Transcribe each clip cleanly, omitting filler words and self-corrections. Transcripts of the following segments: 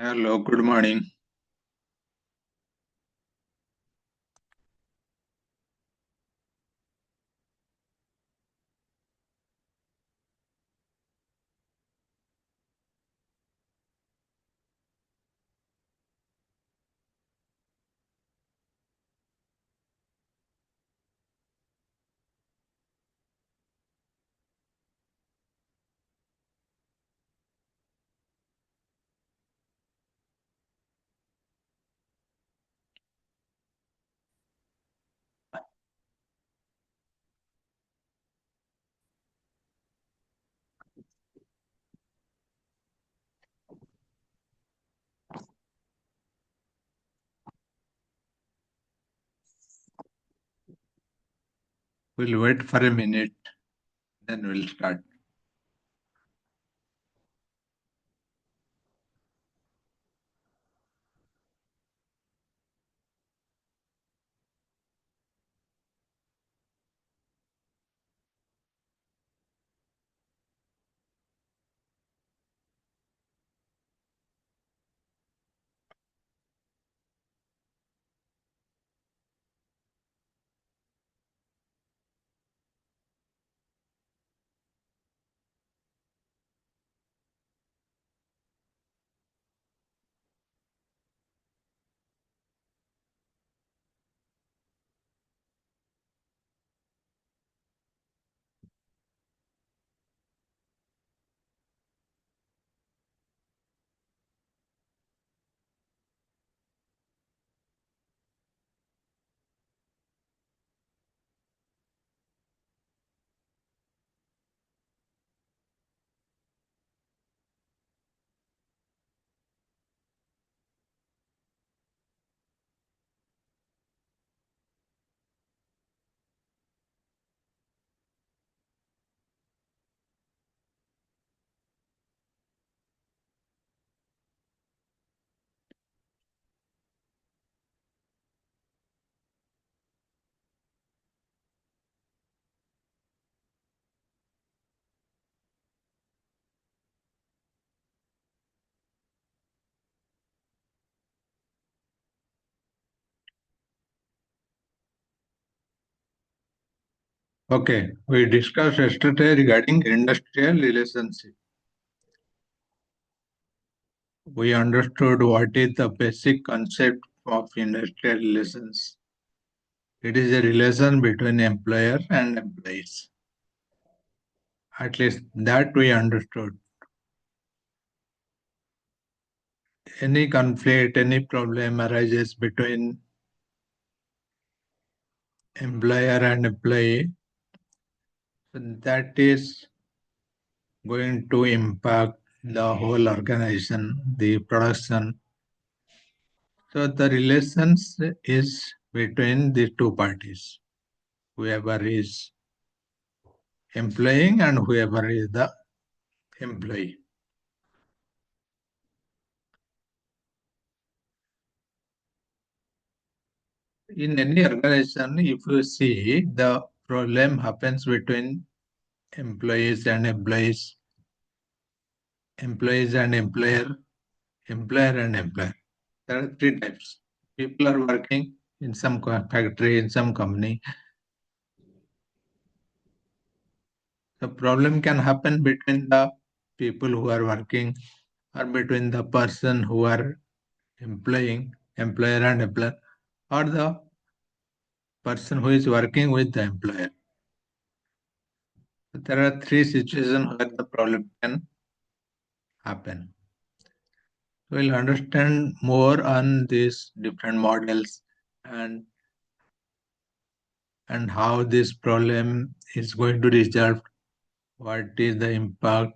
Hello, good morning. We'll wait for a minute, then we'll start. Okay, we discussed yesterday regarding industrial relationship. We understood what is the basic concept of industrial relations. It is a relation between employer and employees. At least that we understood. Any conflict, any problem arises between employer and employee, that is going to impact the whole organization, the production. So the relations is between the two parties, whoever is employing and whoever is the employee. In any organization, if you see the problem happens between employees and employees, employees and employer, employer and employer. There are three types. People are working in some factory, in some company. The problem can happen between the people who are working or between the person who are employing, employer and employer, or the person who is working with the employer. There are three situations where the problem can happen. We'll understand more on these different models and how this problem is going to resolve, what is the impact.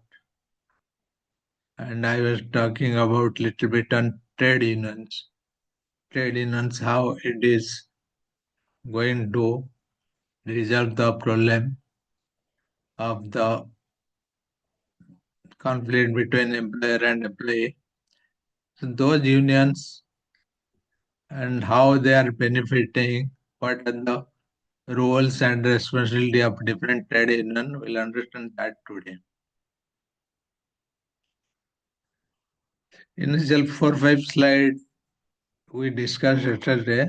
And I was talking about little bit on trade unions. Trade unions, how it is going to resolve the problem of the conflict between employer and employee. So those unions and how they are benefiting, what are the roles and responsibility of different trade union, we'll understand that today. Initial 4 5 slide we discussed yesterday.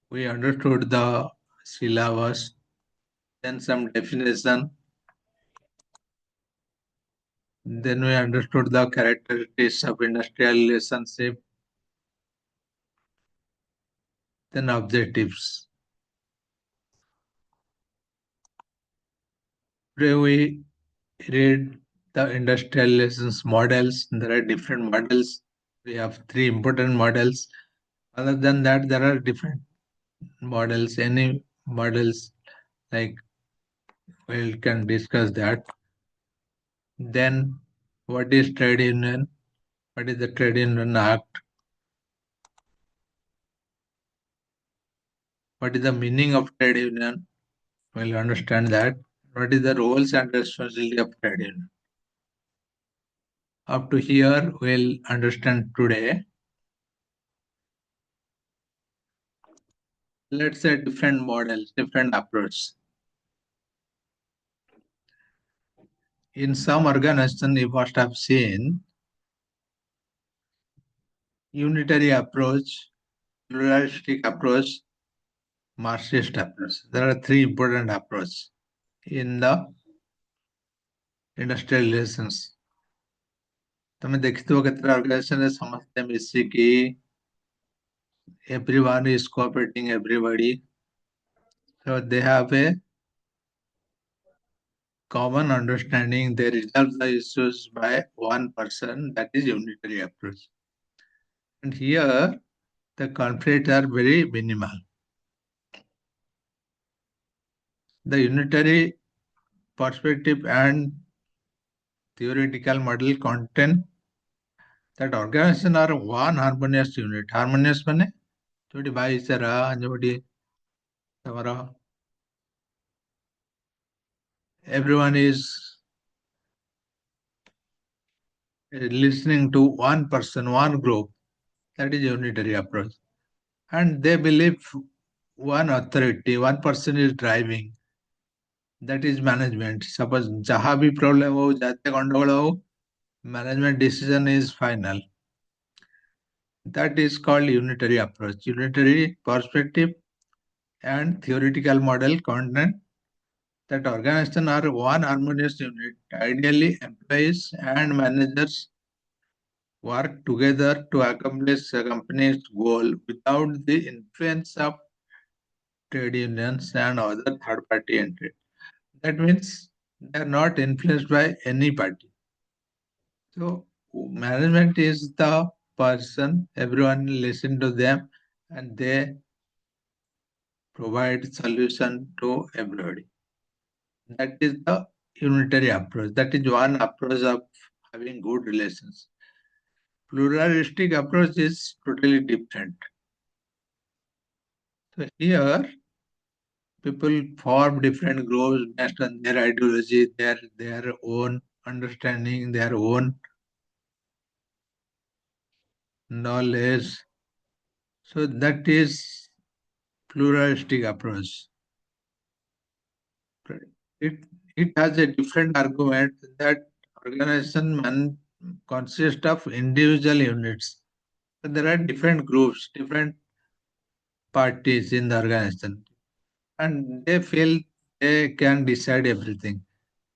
We understood the syllabus, then some definition, then we understood the characteristics of industrial relationship, then objectives. Today we read the industrial relations models. There are different models. We have three important models. Other than that, there are different models. Any models like we can discuss that. Then, what is trade union? What is the trade union act? What is the meaning of trade union? We'll understand that. What is the roles and responsibility of trade union? Up to here, we'll understand today. Let's say different models, different approach. In some organization, you must have seen unitary approach, pluralistic approach, Marxist approach. There are three important approaches in the industrial relations. ତମେ ଦେଖିଥିବ କେତେଟା ଅର୍ଗାନାଇଜେସନରେ ସମସ୍ତେ ମିଶିକି everyone is cooperating everybody, so they have a common understanding. They resolve the issues by one person. That is unitary approach. And here the conflicts are very minimal. The unitary perspective and theoretical model contain that organization are one harmonious unit. Harmonious ମାନେ ଯୋଉଠି ଭାଇଚାରା, ଯୋଉଠି ତମର everyone is listening to one person, one group. That is unitary approach. And they believe one authority, one person is driving. That is management. Suppose jaha bhi problem ho, jate gandagol ho, management decision is final. That is called unitary approach. Unitary perspective and theoretical model content that organization are one harmonious unit. Ideally, employees and managers work together to accomplish a company's goal without the influence of trade unions and other third party entry. That means they are not influenced by any party. So management is the person, everyone listen to them and they provide solution to everybody. That is the unitary approach. That is one approach of having good relations. Pluralistic approach is totally different. So here people form different groups based on their ideology, their own understanding, their own knowledge. So that is pluralistic approach. It it has a different argument that organization consists of individual units. So there are different groups, different parties in the organization, and they feel they can decide everything.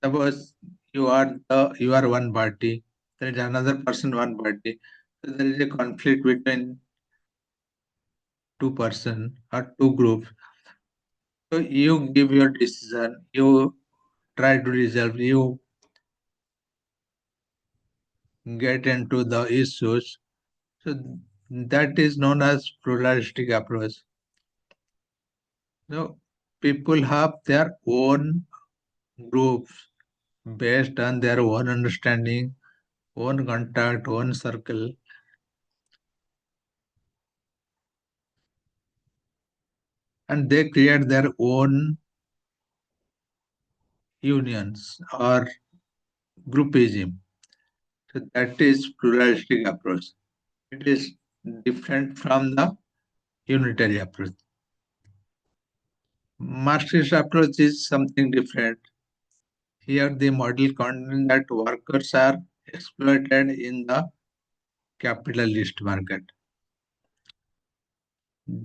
Suppose you are one party, there is another person one party. So there is a conflict between two person or two groups. So you give your decision, you try to resolve, you get into the issues. So that is known as pluralistic approach. So people have their own groups based on their own understanding, own contact, own circle. And they create their own unions or groupism. So that is pluralistic approach. It is different from the unitary approach. Marxist approach is something different. Here the model content that workers are exploited in the capitalist market.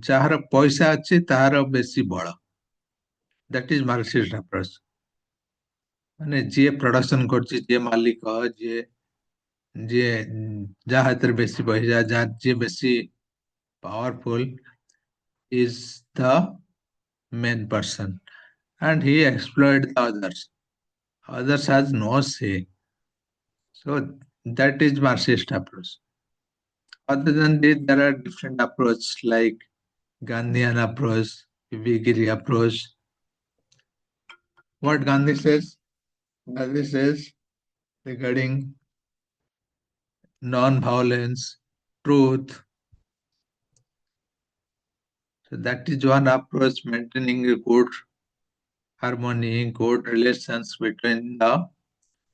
ଯାହାର ପଇସା ଅଛି ତାହାର ବେଶୀ ବଳ. That is Marxist approach. ମାନେ ଯିଏ production କରୁଛି, ଯିଏ ମାଲିକ, ଯିଏ ଯିଏ ଯାହା ହାତରେ ବେଶୀ ପଇସା, ଯିଏ ବେଶୀ powerful is the main person, and he exploit the others. Others has no say. So that is Marxist approach. Other than this, there are different approaches like Gandhian approach, Vigiri approach. What Gandhi says? Gandhi says regarding non-violence, truth. So that is one approach, maintaining a good harmony, good relations between the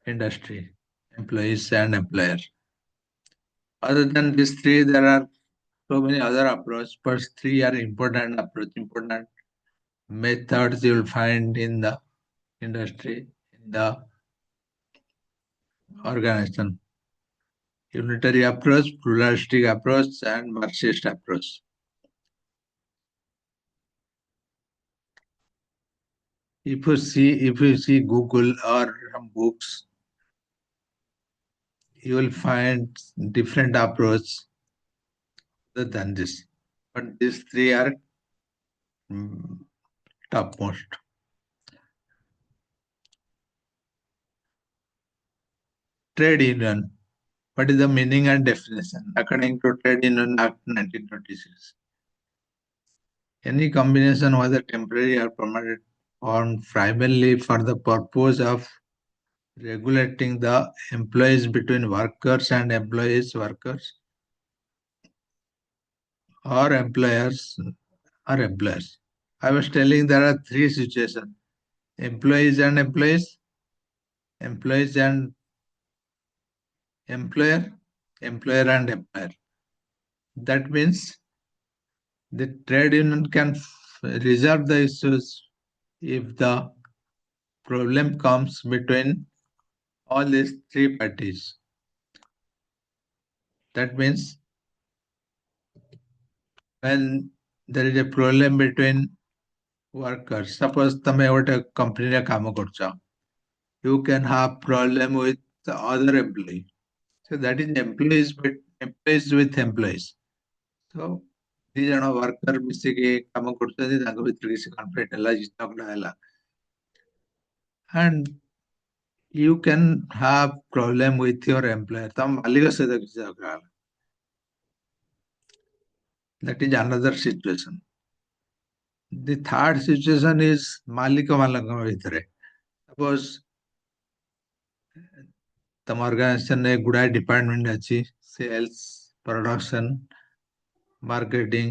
industry, employees and employers. Other than these three, there are so many other approaches, but three are important approach, important methods you will find in the industry, in the organization. Unitary approach, pluralistic approach, and Marxist approach. If you see Google or some books, you will find different approach other than this. But these three are mm, topmost. Trade union. What is the meaning and definition? According to Trade Union Act 1926, any combination, whether temporary or permanent, formed primarily for the purpose of regulating the employees between workers and employees, workers, or employers or employers. I was telling there are three situations: employees and employees, employees and employer, employer and employer. That means the trade union can resolve the issues if the problem comes between all these three parties. That means when there is a problem between workers, suppose tame gote company re kaam karcha, you can have problem with the other employee. So that is employees with employees. So ଦି ଜଣ worker ମିଶିକି କାମ କରୁଛନ୍ତି, ତାଙ୍କ ଭିତରେ କିଛି conflict ହେଲା, ଝଗଡ଼ା ହେଲା, and you can have problem with your employer. ତମ ମାଲିକ ସହିତ କିଛି ଝଗଡ଼ା ହେଲା. That is another situation. The third situation is ମାଲିକ ମାନଙ୍କ ଭିତରେ. Suppose ତମ organization ରେ ଗୁଡାଏ department ଅଛି, sales, production, marketing,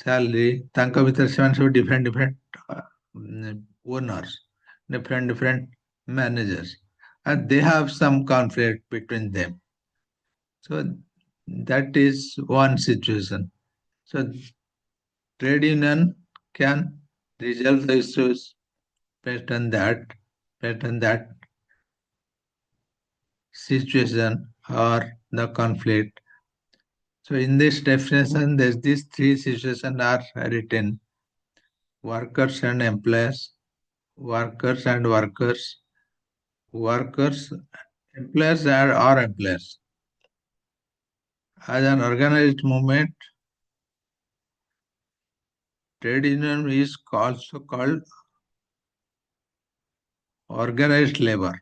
salary, ତାଙ୍କ ଭିତରେ ସେମାନେ ସବୁ different owners, different managers, and they have some conflict between them. So that is one situation. So trade union can resolve the issues based on that situation or the conflict. So in this definition, there's these three situations are written: workers and employers, workers and workers, workers, employers or employers. As an organized movement, trade union is also called organized labor,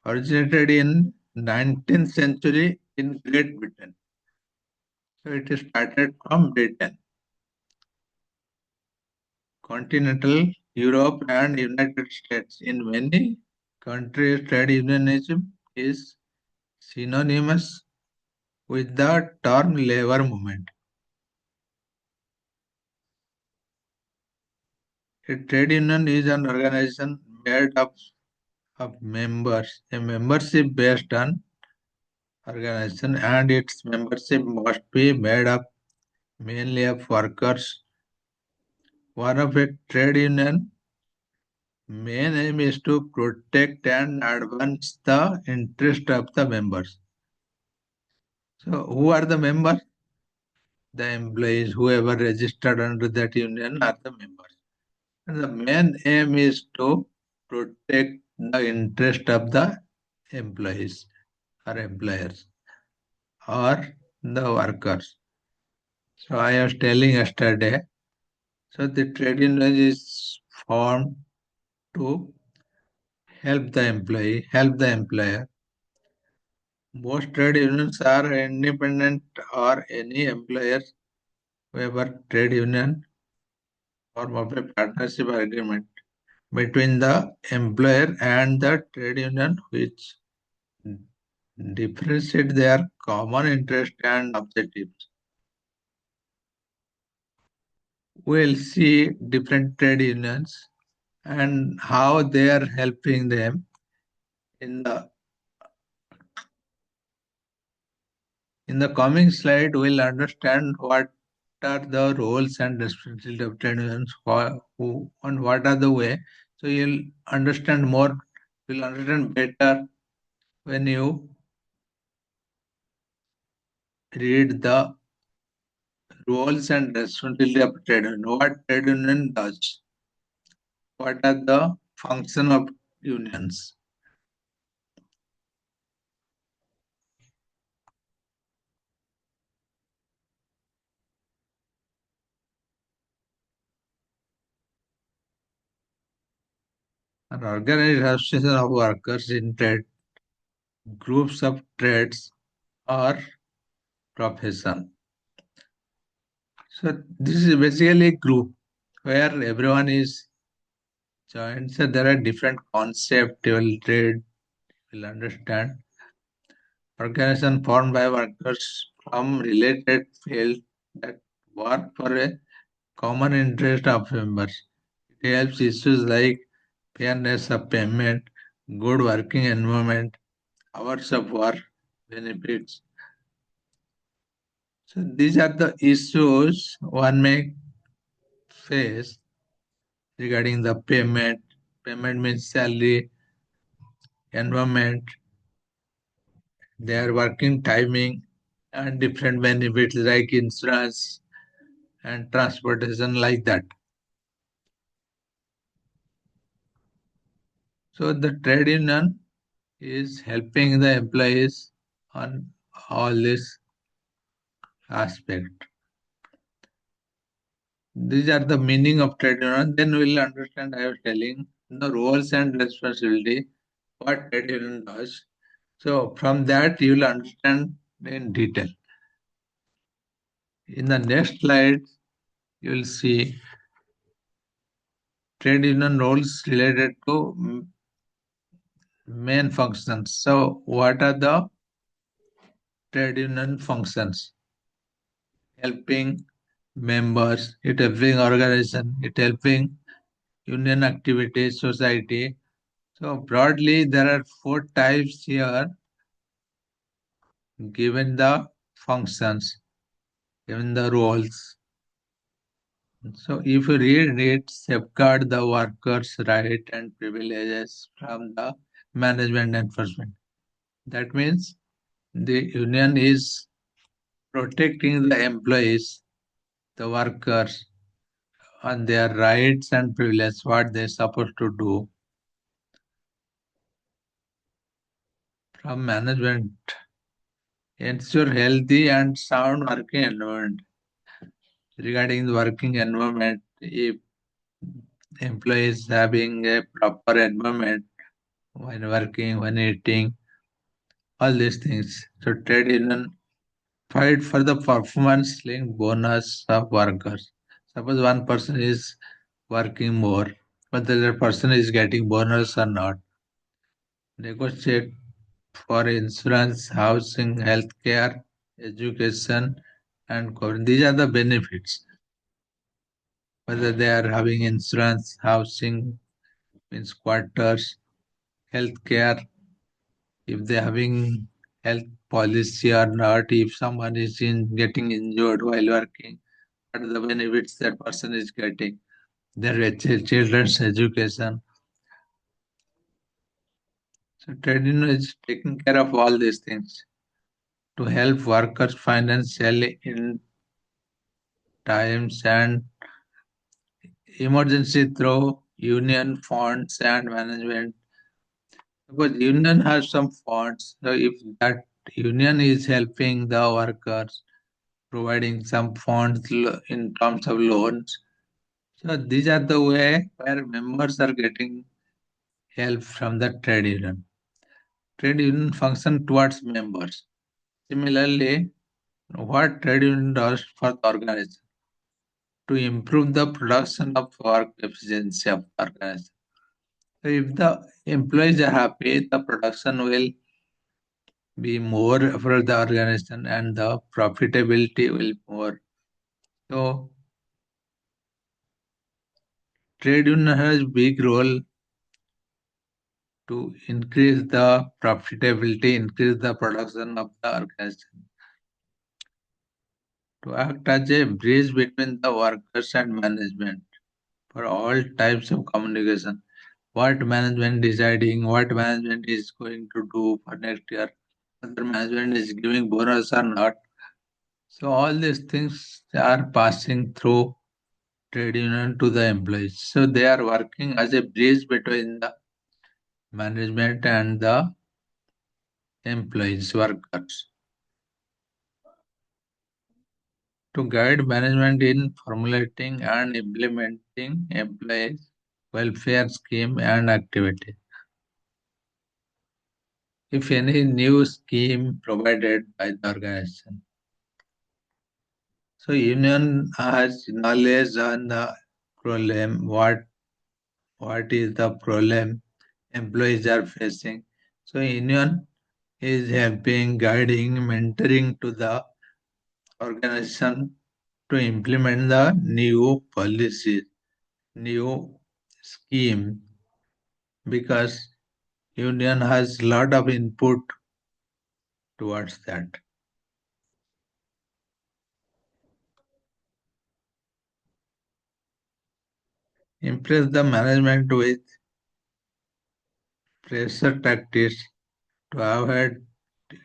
originated in 19th century in Great Britain. So it started from Britain, continental Europe and United States. In many countries, trade unionism is synonymous with the term labor movement. A trade union is an organization made up of members, a membership based on organization, and its membership must be made up mainly of workers. One of a trade union main aim is to protect and advance the interest of the members. So who are the members? The employees, whoever registered under that union are the members. And the main aim is to protect the interest of the employees or employers or the workers. So I was telling yesterday, so the trade union is formed to help the employee, help the employer. Most trade unions are independent or any employer whoever trade union form of a partnership agreement between the employer and the trade union which differentiate their common interest and objectives. We'll see different trade unions and how they are helping them in the coming slide. We'll understand what are the roles and responsibilities of trade unions, who and what are the way. So you'll understand more. You'll understand better when you read the roles and responsibility of trade union. What trade union does? What are the function of unions? An organized association of workers in trade, groups of trades or profession. So this is basically a group where everyone is joined. So there are different concepts you will read, you will understand. Organization formed by workers from related fields that work for a common interest of members. It helps issues like fairness of payment, good working environment, hours of work, benefits. So these are the issues one may face regarding the payment. Payment means salary, environment, their working timing, and different benefits like insurance and transportation like that. So the trade union is helping the employees on all this aspect. These are the meaning of trade union. Then we'll understand. I was telling the roles and responsibility what trade union does. So from that you will understand in detail. In the next slide, you will see trade union roles related to main functions. So what are the trade union functions? Helping members, it helping organization, it helping union activities, society. So broadly, there are four types here given the functions, given the roles. So if you read it, safeguard the workers' right and privileges from the management enforcement. That means the union is protecting the employees, the workers, on their rights and privileges, what they're supposed to do from management. Ensure healthy and sound working environment. Regarding the working environment, if employees having a proper environment when working, when eating, all these things. So trade union fight for the performance linked bonus of workers. Suppose one person is working more, but the other person is getting bonus or not. Negotiate for insurance, housing, healthcare, education, and these are the benefits. Whether they are having insurance, housing, means quarters, healthcare, if they are having health policy or not, if someone is getting injured while working, what are the benefits that person is getting, their children's education. So trade union is taking care of all these things to help workers financially in times and emergency through union funds and management. Because union has some funds, so if that union is helping the workers, providing some funds in terms of loans, so these are the way where members are getting help from the trade union. Trade union function towards members. Similarly, what trade union does for the organization to improve the production of work efficiency of the organization. So if the employees are happy, the production will be more for the organization and the profitability will more. So trade union has big role to increase the profitability, increase the production of the organization, to act as a bridge between the workers and management for all types of communication. What management deciding, what management is going to do for next year, whether management is giving bonus or not. So all these things are passing through trade union to the employees. So they are working as a bridge between the management and the employees, workers. To guide management in formulating and implementing employees welfare scheme and activity. If any new scheme provided by the organization. So union has knowledge on the problem, what is the problem employees are facing. So union is helping, guiding, mentoring to the organization to implement the new policies, new scheme, because union has lot of input towards that. Impress the management with pressure tactics to avoid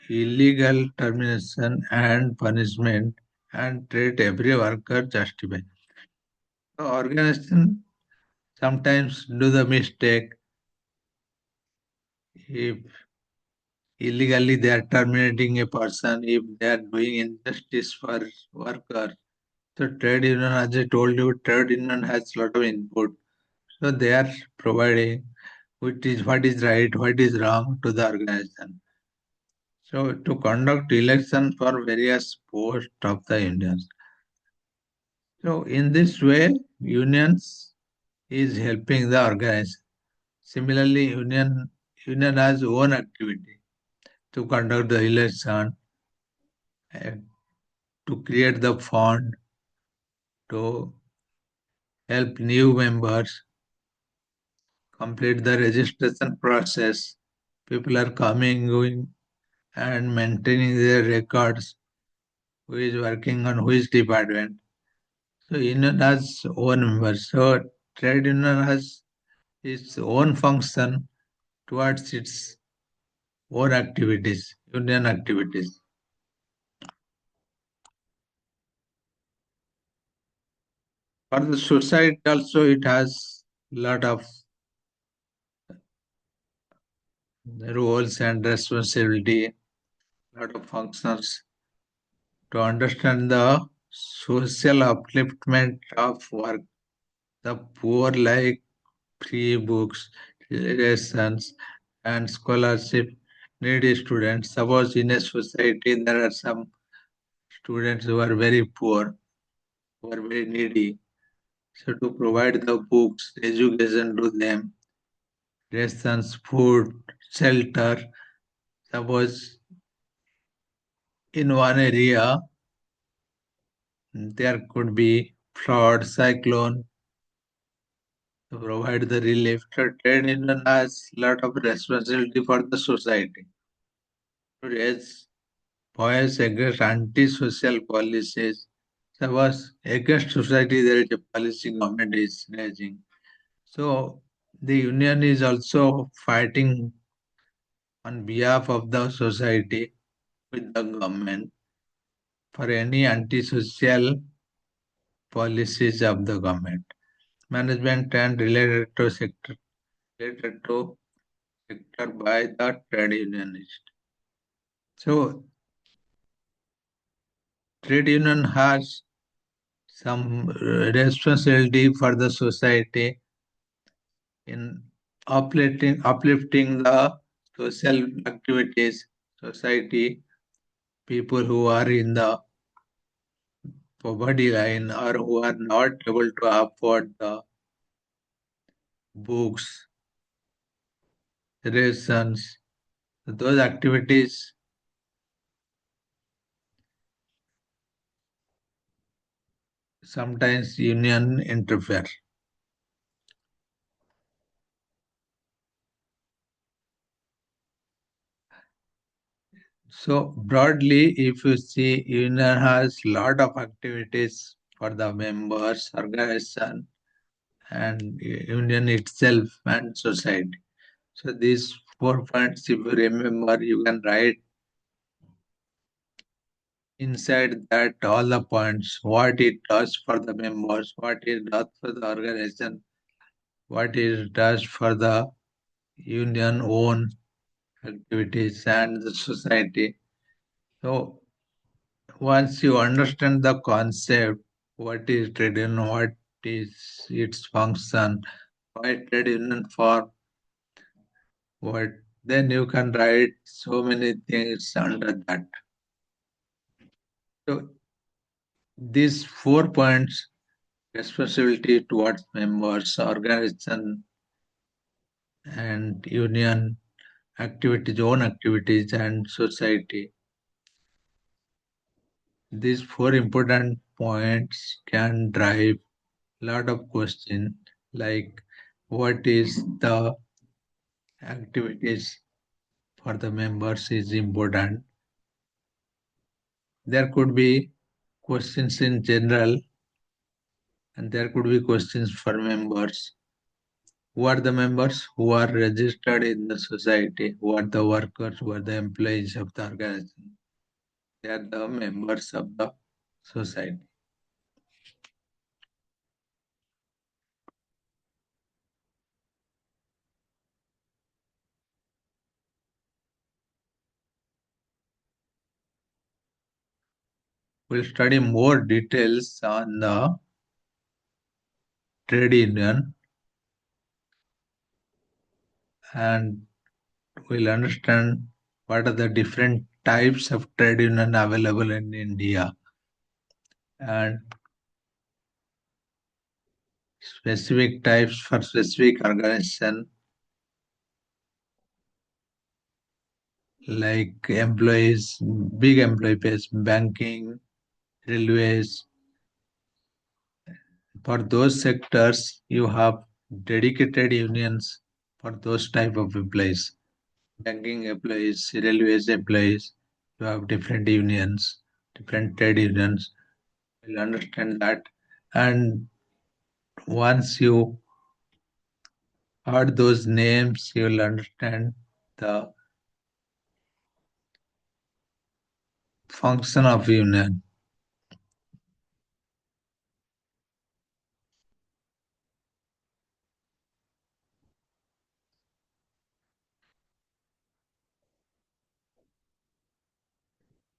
illegal termination and punishment and treat every worker justified. The organization sometimes do the mistake if illegally they are terminating a person, if they are doing injustice for worker. So trade union, as I told you, trade union has lot of input. So they are providing which is what is right, what is wrong to the organization. So to conduct election for various posts of the unions. So in this way, unions is helping the organization. Similarly, union has own activity to conduct the election, and to create the fund, to help new members complete the registration process. People are coming, going, and maintaining their records. Who is working on which department? So union has own members. So trade union has its own function towards its own activities, union activities. For the society also, it has lot of roles and responsibility, lot of functions to understand the social upliftment of work. The poor like free books, lessons, and scholarship needy students. Suppose in a society there are some students who are very poor, who are very needy. So to provide the books, education to them, rations, food, shelter. Suppose in one area there could be flood, cyclone, to provide the relief. So trade union has lot of responsibility for the society to raise voice against anti-social policies. Suppose against society there is a policy government is raising. So the union is also fighting on behalf of the society with the government for any antisocial policies of the government. Management and related to sector by the trade unionist. So trade union has some responsibility for the society in uplifting the social activities, society, people who are in the poverty line or who are not able to afford the books, rations, those activities sometimes union interfere. So broadly, if you see, union has lot of activities for the members, organization, and union itself and society. So these 4 points, if you remember, you can write inside that all the points, what it does for the members, what it does for the organization, what it does for the union own activities and the society. So once you understand the concept, what is trade union, what is its function, why trade union for what, then you can write so many things under that. So these 4 points, responsibility towards members, organization and union activities, own activities and society. These 4 important points can drive a lot of questions like what is the activities for the members is important. There could be questions in general and there could be questions for members. Who are the members? Who are registered in the society? Who are the workers? Who are the employees of the organization? They are the members of the society. We'll study more details on the trade union and we'll understand what are the different types of trade union available in India and specific types for specific organization like employees, big employee base, banking, railways. For those sectors, you have dedicated unions for those type of employees. Banking employees, railways employees, you have different unions, different trade unions. You'll understand that. And once you heard those names, you'll understand the function of union.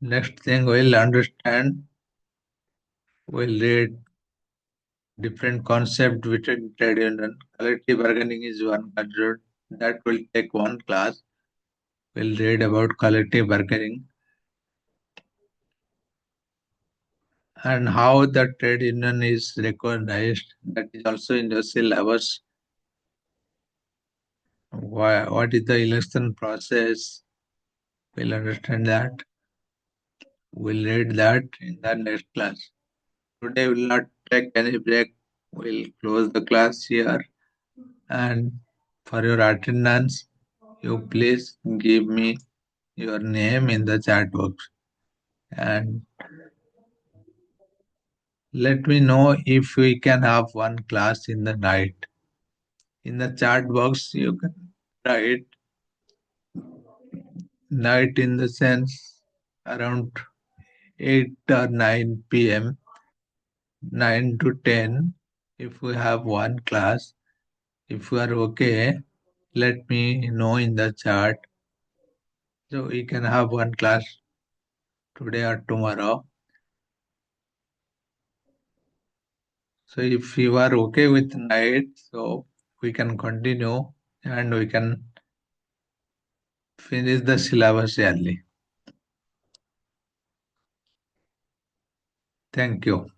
Next thing we'll understand, we'll read different concept within trade union. Collective bargaining is one concept that will take one class. We'll read about collective bargaining and how the trade union is recognized. That is also in the syllabus. What is the election process? We'll understand that. We'll read that in the next class. Today we'll not take any break. We'll close the class here. And for your attendance, you please give me your name in the chat box. And let me know if we can have one class in the night. In the chat box, you can write night in the sense around 8 or 9 p.m., 9 to 10, if we have one class. If you are okay, let me know in the chat. So we can have one class today or tomorrow. So if you are okay with night, so we can continue and we can finish the syllabus early. Thank you.